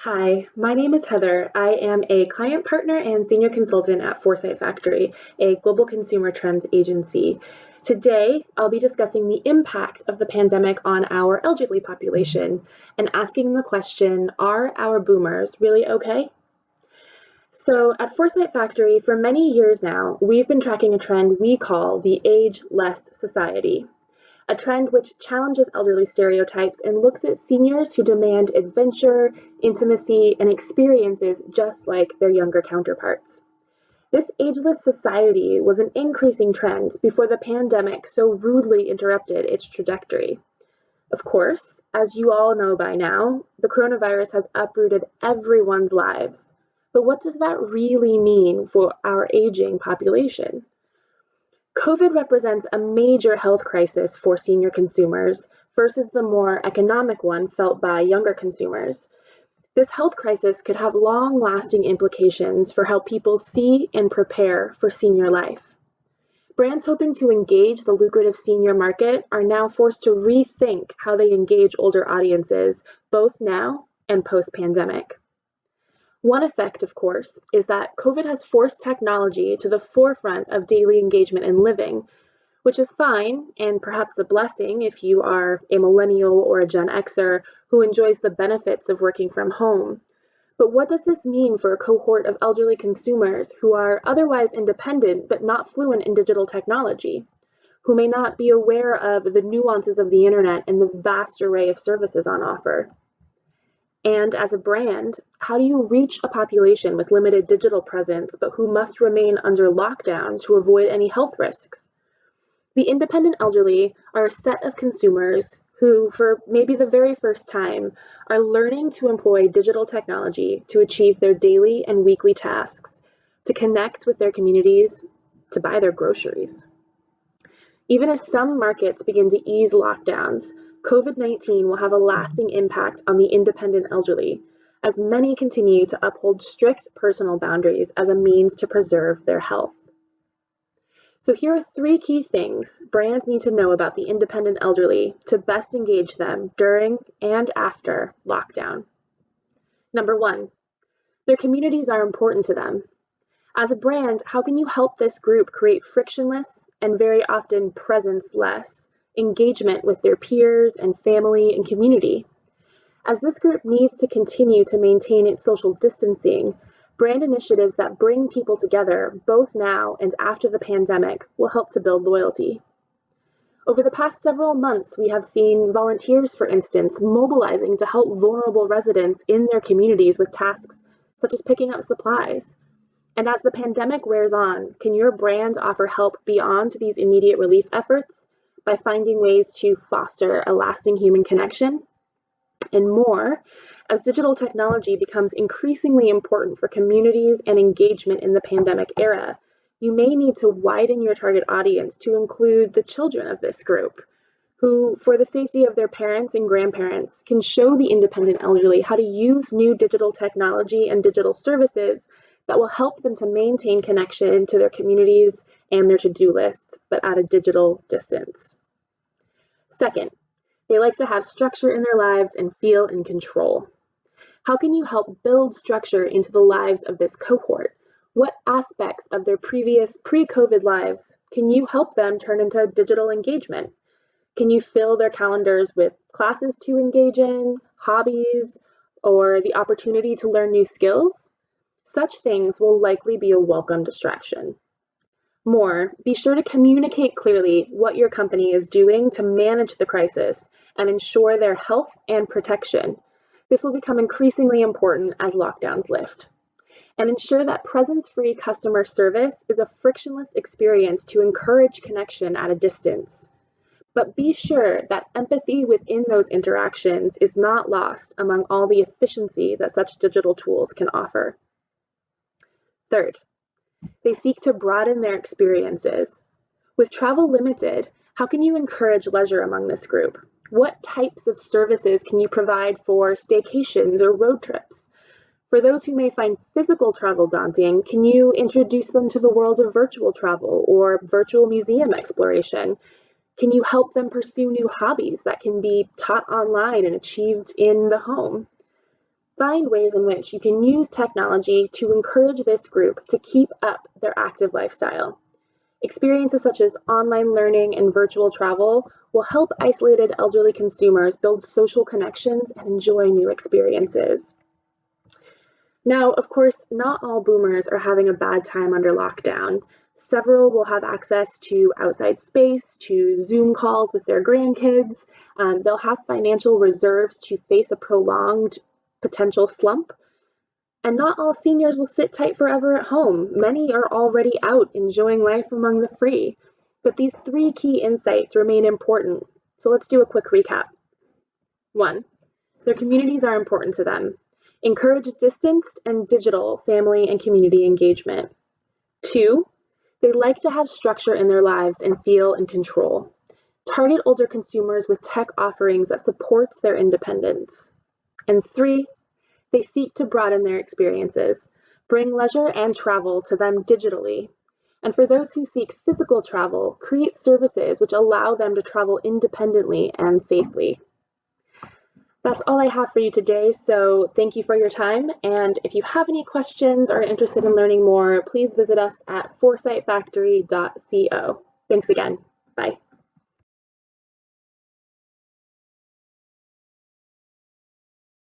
Hi, my name is Heather. I am a client partner and senior consultant at Foresight Factory, a global consumer trends agency. Today, I'll be discussing the impact of the pandemic on our elderly population and asking the question, are our boomers really okay? So, at Foresight Factory, for many years now, we've been tracking a trend we call the Ageless Society, a trend which challenges elderly stereotypes and looks at seniors who demand adventure, intimacy, and experiences just like their younger counterparts. This ageless society was an increasing trend before the pandemic so rudely interrupted its trajectory. Of course, as you all know by now, the coronavirus has uprooted everyone's lives. But what does that really mean for our aging population? COVID represents a major health crisis for senior consumers versus the more economic one felt by younger consumers. This health crisis could have long lasting implications for how people see and prepare for senior life. Brands hoping to engage the lucrative senior market are now forced to rethink how they engage older audiences, both now and post pandemic. One effect, of course, is that COVID has forced technology to the forefront of daily engagement and living, which is fine and perhaps a blessing if you are a millennial or a Gen Xer who enjoys the benefits of working from home. But what does this mean for a cohort of elderly consumers who are otherwise independent but not fluent in digital technology, who may not be aware of the nuances of the internet and the vast array of services on offer? And as a brand, how do you reach a population with limited digital presence but who must remain under lockdown to avoid any health risks? The independent elderly are a set of consumers who, for maybe the very first time, are learning to employ digital technology to achieve their daily and weekly tasks, to connect with their communities, to buy their groceries. Even as some markets begin to ease lockdowns, COVID-19 will have a lasting impact on the independent elderly, as many continue to uphold strict personal boundaries as a means to preserve their health. So here are three key things brands need to know about the independent elderly to best engage them during and after lockdown. Number one, their communities are important to them. As a brand, how can you help this group create frictionless and very often presence-less engagement with their peers and family and community? As this group needs to continue to maintain its social distancing, brand initiatives that bring people together, both now and after the pandemic, will help to build loyalty. Over the past several months, we have seen volunteers, for instance, mobilizing to help vulnerable residents in their communities with tasks such as picking up supplies. And as the pandemic wears on, can your brand offer help beyond these immediate relief efforts by finding ways to foster a lasting human connection? And more, as digital technology becomes increasingly important for communities and engagement in the pandemic era, you may need to widen your target audience to include the children of this group, who, for the safety of their parents and grandparents, can show the independent elderly how to use new digital technology and digital services that will help them to maintain connection to their communities and their to-do lists, but at a digital distance. Second, they like to have structure in their lives and feel in control. How can you help build structure into the lives of this cohort? What aspects of their previous pre-COVID lives can you help them turn into digital engagement? Can you fill their calendars with classes to engage in, hobbies, or the opportunity to learn new skills? Such things will likely be a welcome distraction. More, be sure to communicate clearly what your company is doing to manage the crisis and ensure their health and protection. This will become increasingly important as lockdowns lift. And ensure that presence-free customer service is a frictionless experience to encourage connection at a distance. But be sure that empathy within those interactions is not lost among all the efficiency that such digital tools can offer. Third, they seek to broaden their experiences. With travel limited, how can you encourage leisure among this group? What types of services can you provide for staycations or road trips? For those who may find physical travel daunting, can you introduce them to the world of virtual travel or virtual museum exploration? Can you help them pursue new hobbies that can be taught online and achieved in the home? Find ways in which you can use technology to encourage this group to keep up their active lifestyle. Experiences such as online learning and virtual travel will help isolated elderly consumers build social connections and enjoy new experiences. Now, of course, not all boomers are having a bad time under lockdown. Several will have access to outside space, to Zoom calls with their grandkids. They'll have financial reserves to face a prolonged potential slump. And not all seniors will sit tight forever at home. Many are already out enjoying life among the free. But these three key insights remain important. So let's do a quick recap. 1. Their communities are important to them. Encourage distanced and digital family and community engagement. 2. They like to have structure in their lives and feel in control. Target older consumers with tech offerings that supports their independence. And 3. They seek to broaden their experiences, bring leisure and travel to them digitally. And for those who seek physical travel, create services which allow them to travel independently and safely. That's all I have for you today, so thank you for your time. And if you have any questions or are interested in learning more, please visit us at foresightfactory.co. Thanks again. Bye.